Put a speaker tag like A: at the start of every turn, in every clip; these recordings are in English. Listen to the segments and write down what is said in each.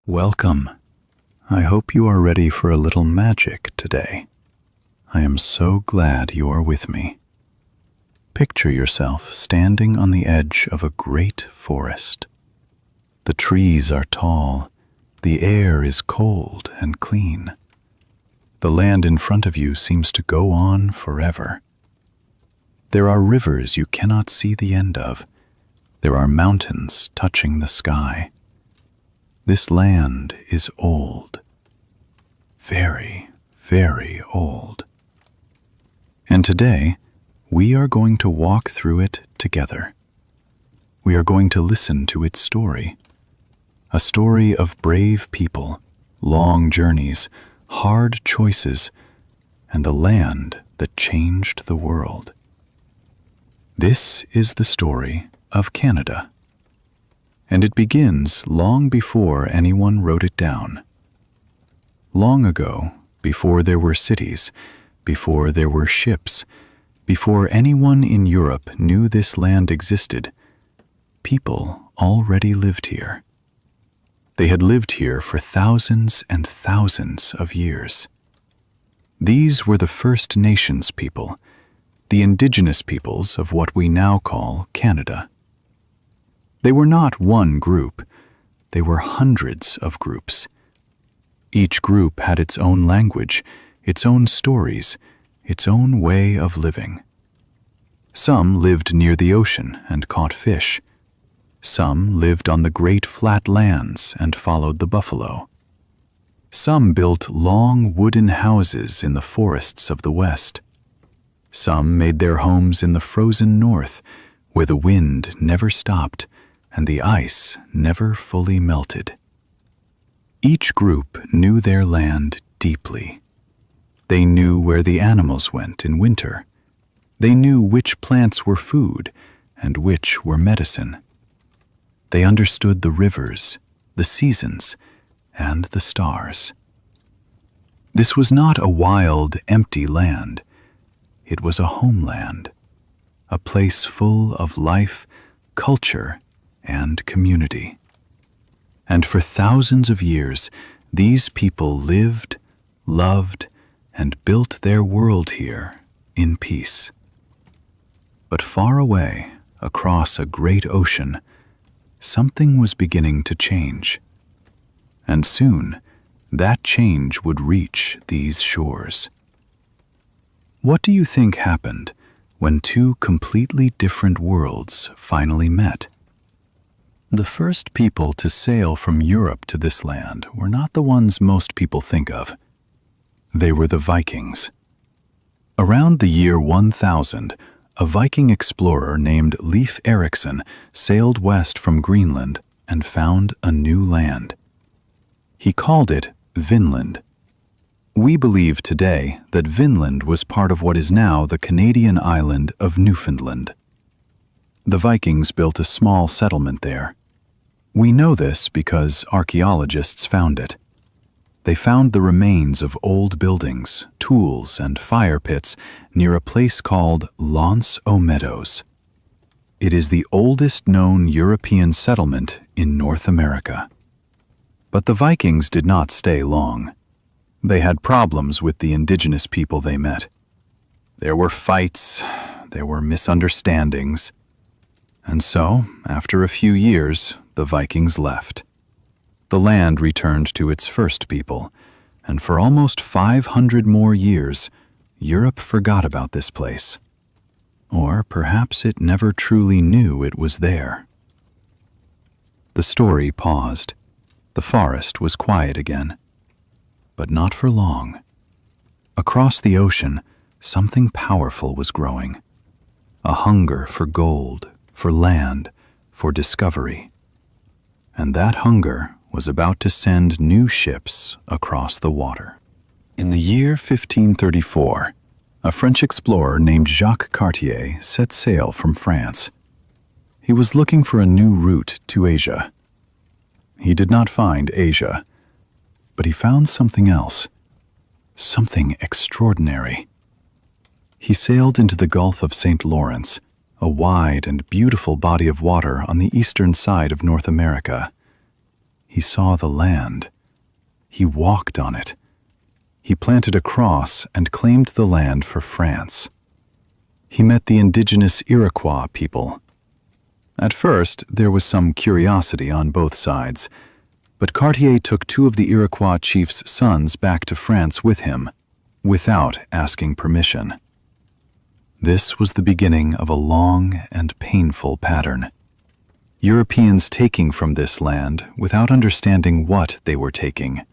A: Welcome. I hope you are ready for a little magic today. I am so glad you are with me. Picture yourself standing on the edge of a great forest. The trees are tall, the air is cold and clean. The land in front of you seems to go on forever. There are rivers you cannot see the end of. There are mountains touching the sky. This land is old. Very, very old. And today, we are going to walk through it together. We are going to listen to its story. A story of brave people, long journeys, hard choices, and the land that changed the world. This is the story of Canada. And it begins long before anyone wrote it down. Long ago, before there were cities, before there were ships, before anyone in Europe knew this land existed, people already lived here. They had lived here for thousands and thousands of years. These were the First Nations people, the Indigenous peoples of what we now call Canada. They were not one group, they were hundreds of groups. Each group had its own language, its own stories, its own way of living. Some lived near the ocean and caught fish. Some lived on the great flat lands and followed the buffalo. Some built long wooden houses in the forests of the west. Some made their homes in the frozen north, where the wind never stopped and the ice never fully melted. Each group knew their land deeply. They knew where the animals went in winter. They knew which plants were food and which were medicine. They understood the rivers, the seasons, and the stars. This was not a wild, empty land. It was a homeland, a place full of life, culture, and community. And for thousands of years, these people lived, loved, and built their world here in peace. But far away, across a great ocean, something was beginning to change. And soon, that change would reach these shores. What do you think happened when two completely different worlds finally met? The first people to sail from Europe to this land were not the ones most people think of. They were the Vikings. Around the year 1000, a Viking explorer named Leif Erikson sailed west from Greenland and found a new land. He called it Vinland. We believe today that Vinland was part of what is now the Canadian island of Newfoundland. The Vikings built a small settlement there. We know this because archaeologists found it. They found the remains of old buildings, tools, and fire pits near a place called L'Anse aux Meadows. It is the oldest known European settlement in North America. But the Vikings did not stay long. They had problems with the indigenous people they met. There were fights, there were misunderstandings, and so, after a few years, the Vikings left. The land returned to its first people, and for almost 500 more years, Europe forgot about this place. Or perhaps it never truly knew it was there. The story paused. The forest was quiet again. But not for long. Across the ocean, something powerful was growing. A hunger for gold, for land, for discovery. And that hunger was about to send new ships across the water. In the year 1534, a French explorer named Jacques Cartier set sail from France. He was looking for a new route to Asia. He did not find Asia, but he found something else, something extraordinary. He sailed into the Gulf of St. Lawrence, a wide and beautiful body of water on the eastern side of North America. He saw the land. He walked on it. He planted a cross and claimed the land for France. He met the indigenous Iroquois people. At first, there was some curiosity on both sides, but Cartier took 2 of the Iroquois chiefs' sons back to France with him, without asking permission. This was the beginning of a long and painful pattern. Europeans taking from this land without understanding what they were taking,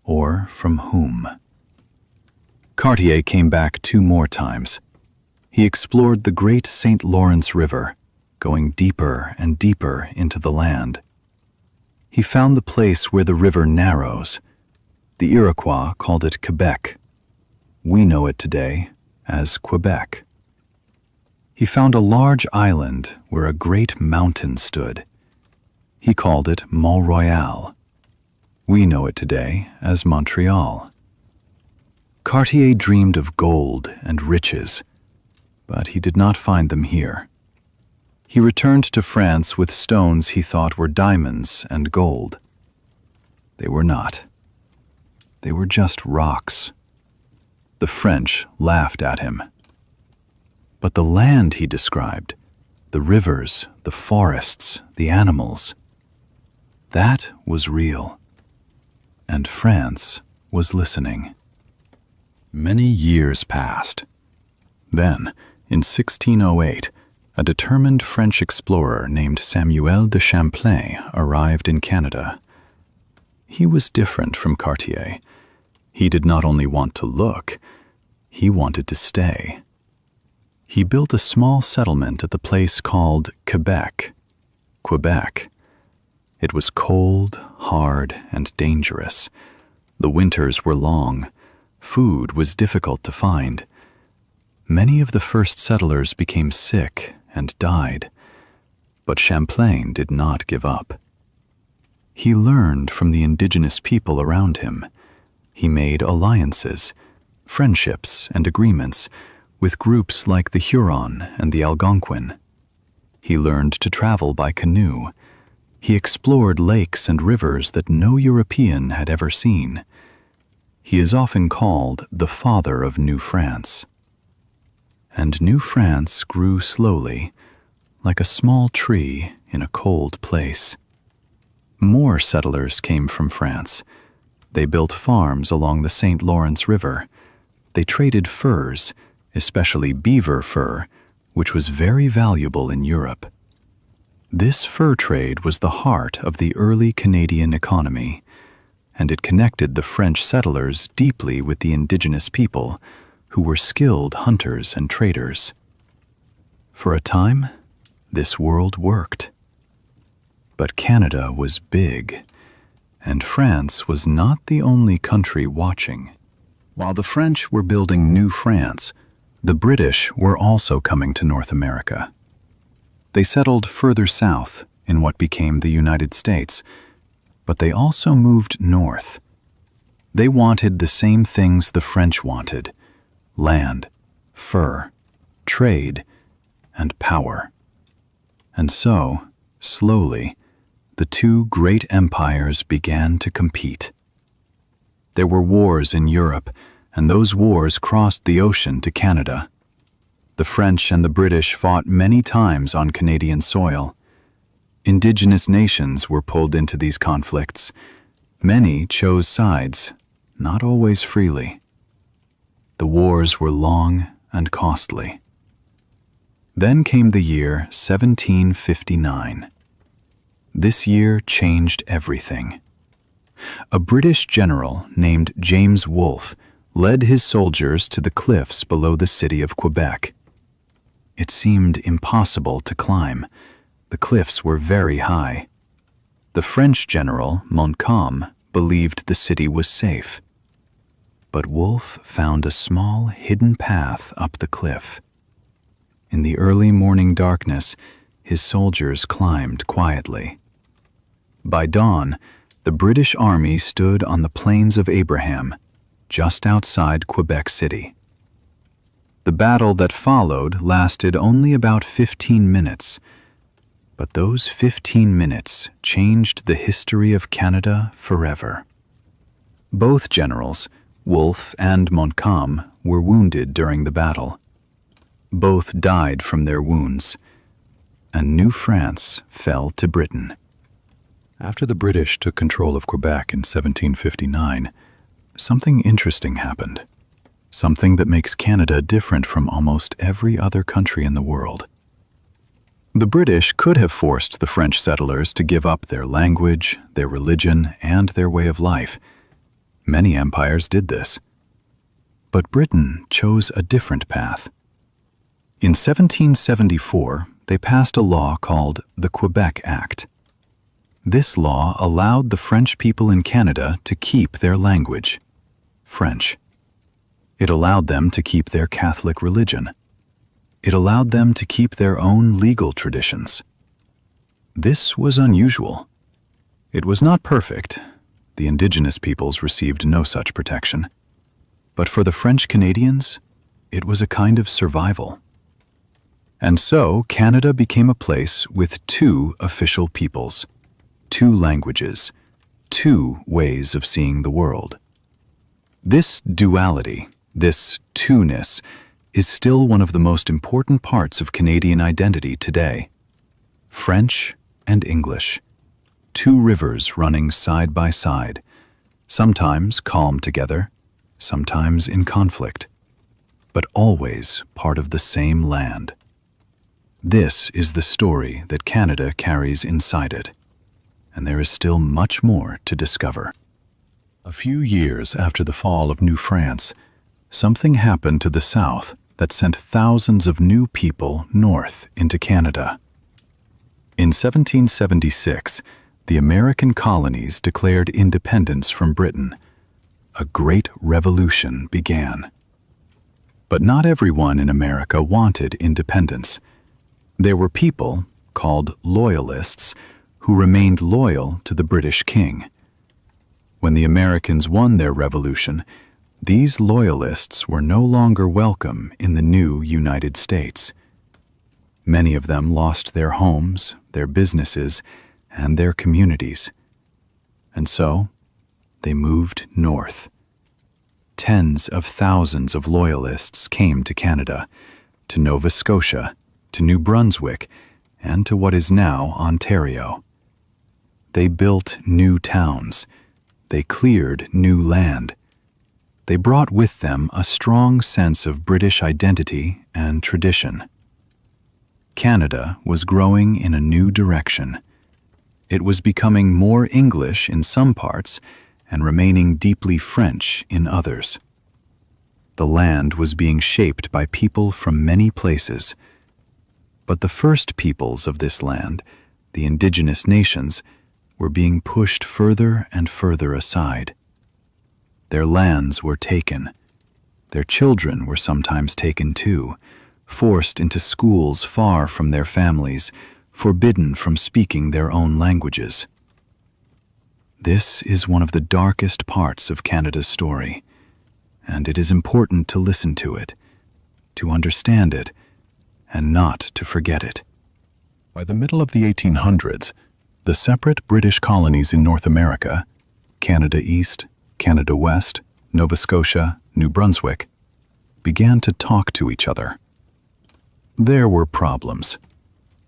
A: or from whom. Cartier came back 2 more times. He explored the great St. Lawrence River, going deeper and deeper into the land. He found the place where the river narrows. The Iroquois called it Quebec. We know it today as Quebec. He found a large island where a great mountain stood. He called it Mont Royal. We know it today as Montreal. Cartier dreamed of gold and riches, but he did not find them here. He returned to France with stones he thought were diamonds and gold. They were not. They were just rocks. The French laughed at him. But the land he described, the rivers, the forests, the animals, that was real. And France was listening. Many years passed. Then, in 1608, a determined French explorer named Samuel de Champlain arrived in Canada. He was different from Cartier. He did not only want to look, he wanted to stay. He built a small settlement at the place called Quebec. Quebec. It was cold, hard, and dangerous. The winters were long. Food was difficult to find. Many of the first settlers became sick and died, but Champlain did not give up. He learned from the indigenous people around him. He made alliances, friendships, and agreements with groups like the Huron and the Algonquin. He learned to travel by canoe. He explored lakes and rivers that no European had ever seen. He is often called the father of New France. And New France grew slowly, like a small tree in a cold place. More settlers came from France. They built farms along the St. Lawrence River. They traded furs, especially beaver fur, which was very valuable in Europe. This fur trade was the heart of the early Canadian economy, and it connected the French settlers deeply with the indigenous people, who were skilled hunters and traders. For a time, this world worked. But Canada was big, and France was not the only country watching. While the French were building New France, the British were also coming to North America. They settled further south in what became the United States, but they also moved north. They wanted the same things the French wanted: land, fur, trade, and power. And so, slowly, the 2 great empires began to compete. There were wars in Europe, and those wars crossed the ocean to Canada. The French and the British fought many times on Canadian soil. Indigenous nations were pulled into these conflicts. Many chose sides, not always freely. The wars were long and costly. Then came the year 1759. This year changed everything. A British general named James Wolfe led his soldiers to the cliffs below the city of Quebec. It seemed impossible to climb. The cliffs were very high. The French general, Montcalm, believed the city was safe. But Wolfe found a small, hidden path up the cliff. In the early morning darkness, his soldiers climbed quietly. By dawn, the British army stood on the Plains of Abraham, just outside Quebec City. The battle that followed lasted only about 15 minutes. But those 15 minutes changed the history of Canada forever. Both generals, Wolfe and Montcalm, were wounded during the battle. Both died from their wounds, and New France fell to Britain. After the British took control of Quebec in 1759, something interesting happened. Something that makes Canada different from almost every other country in the world. The British could have forced the French settlers to give up their language, their religion, and their way of life. Many empires did this. But Britain chose a different path. In 1774, they passed a law called the Quebec Act. This law allowed the French people in Canada to keep their language, French. It allowed them to keep their Catholic religion. It allowed them to keep their own legal traditions. This was unusual. It was not perfect. The Indigenous peoples received no such protection. But for the French Canadians, it was a kind of survival. And so Canada became a place with two official peoples, two languages, two ways of seeing the world. This duality, this two-ness, is still one of the most important parts of Canadian identity today. French and English, two rivers running side by side, sometimes calm together, sometimes in conflict, but always part of the same land. This is the story that Canada carries inside it, and there is still much more to discover. A few years after the fall of New France, something happened to the South that sent thousands of new people north into Canada. In 1776, the American colonies declared independence from Britain. A great revolution began. But not everyone in America wanted independence. There were people, called Loyalists, who remained loyal to the British king. When the Americans won their revolution, these Loyalists were no longer welcome in the new United States. Many of them lost their homes, their businesses, and their communities. And so, they moved north. Tens of thousands of Loyalists came to Canada, to Nova Scotia, to New Brunswick, and to what is now Ontario. They built new towns. They cleared new land. They brought with them a strong sense of British identity and tradition. Canada was growing in a new direction. It was becoming more English in some parts and remaining deeply French in others. The land was being shaped by people from many places. But the first peoples of this land, the indigenous nations, were being pushed further and further aside. Their lands were taken. Their children were sometimes taken too, forced into schools far from their families, forbidden from speaking their own languages. This is one of the darkest parts of Canada's story, and it is important to listen to it, to understand it, and not to forget it. By the middle of the 1800s, the separate British colonies in North America, Canada East, Canada West, Nova Scotia, New Brunswick, began to talk to each other. There were problems.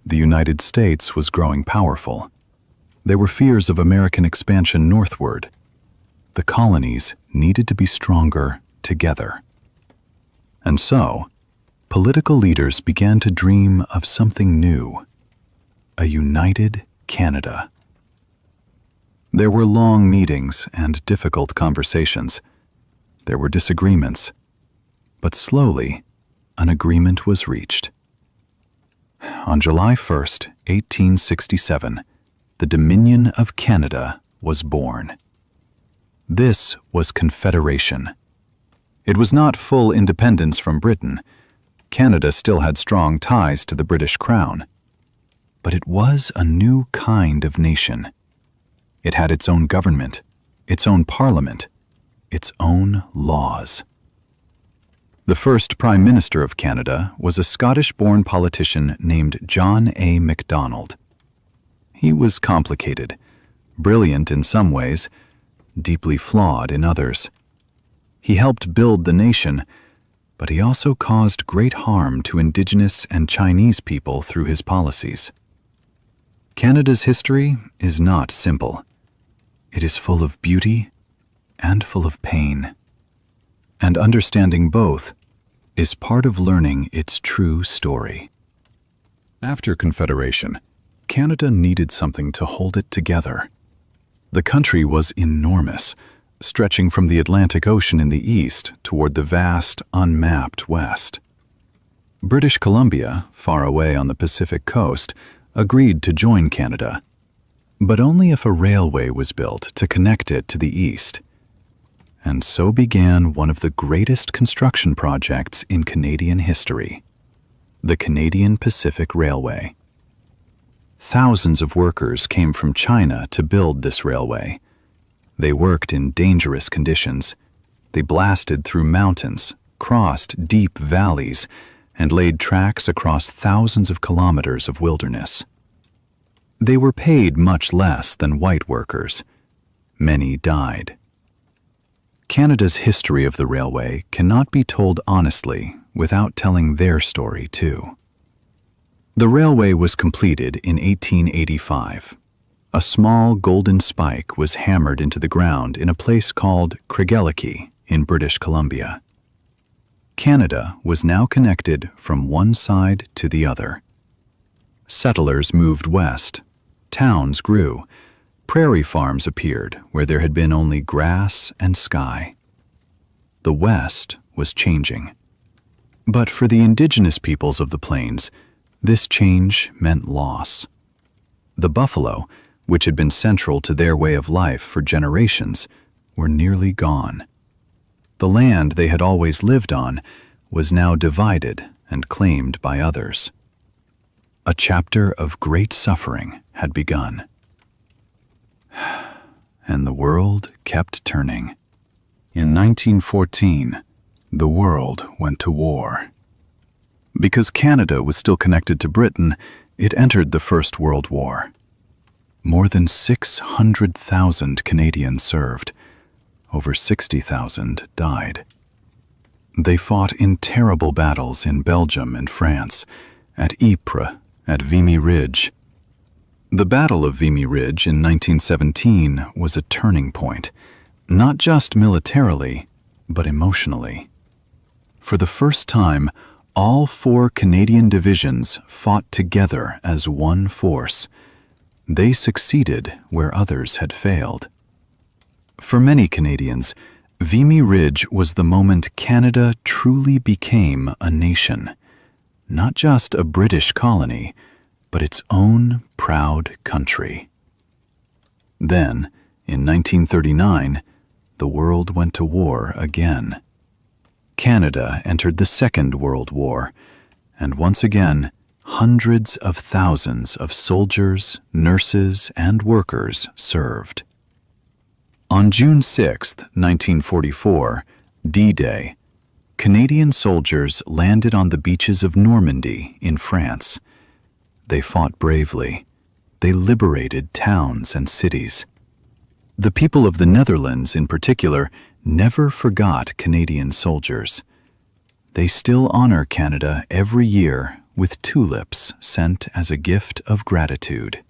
A: The United States was growing powerful. There were fears of American expansion northward. The colonies needed to be stronger together. And so, political leaders began to dream of something new, a united Canada. There were long meetings and difficult conversations. There were disagreements. But slowly, an agreement was reached. On July 1st, 1867, the Dominion of Canada was born. This was Confederation. It was not full independence from Britain. Canada still had strong ties to the British Crown. But it was a new kind of nation. It had its own government, its own parliament, its own laws. The first Prime Minister of Canada was a Scottish-born politician named John A. Macdonald. He was complicated, brilliant in some ways, deeply flawed in others. He helped build the nation, but he also caused great harm to Indigenous and Chinese people through his policies. Canada's history is not simple. It is full of beauty and full of pain. And understanding both is part of learning its true story. After Confederation, Canada needed something to hold it together. The country was enormous, stretching from the Atlantic Ocean in the east toward the vast, unmapped west. British Columbia, far away on the Pacific coast, agreed to join Canada, but only if a railway was built to connect it to the east. And so began one of the greatest construction projects in Canadian history, the Canadian Pacific Railway. Thousands of workers came from China to build this railway. They worked in dangerous conditions. They blasted through mountains, crossed deep valleys, and laid tracks across thousands of kilometers of wilderness. They were paid much less than white workers. Many died. Canada's history of the railway cannot be told honestly without telling their story too. The railway was completed in 1885. A small golden spike was hammered into the ground in a place called Craigellachie in British Columbia. Canada was now connected from one side to the other. Settlers moved west. Towns grew. Prairie farms appeared where there had been only grass and sky. The West was changing. But for the Indigenous peoples of the plains, this change meant loss. The buffalo, which had been central to their way of life for generations, were nearly gone. The land they had always lived on was now divided and claimed by others. A chapter of great suffering had begun. And the world kept turning. In 1914, the world went to war. Because Canada was still connected to Britain, it entered the First World War. More than 600,000 Canadians served. Over 60,000 died. They fought in terrible battles in Belgium and France, at Ypres, at Vimy Ridge. The Battle of Vimy Ridge in 1917 was a turning point, not just militarily, but emotionally. For the first time, all 4 Canadian divisions fought together as one force. They succeeded where others had failed. For many Canadians, Vimy Ridge was the moment Canada truly became a nation, not just a British colony, but its own proud country. Then, in 1939, the world went to war again. Canada entered the Second World War, and once again, hundreds of thousands of soldiers, nurses, and workers served. On June 6, 1944, D-Day, Canadian soldiers landed on the beaches of Normandy in France. They fought bravely. They liberated towns and cities. The people of the Netherlands, in particular, never forgot Canadian soldiers. They still honor Canada every year with tulips sent as a gift of gratitude.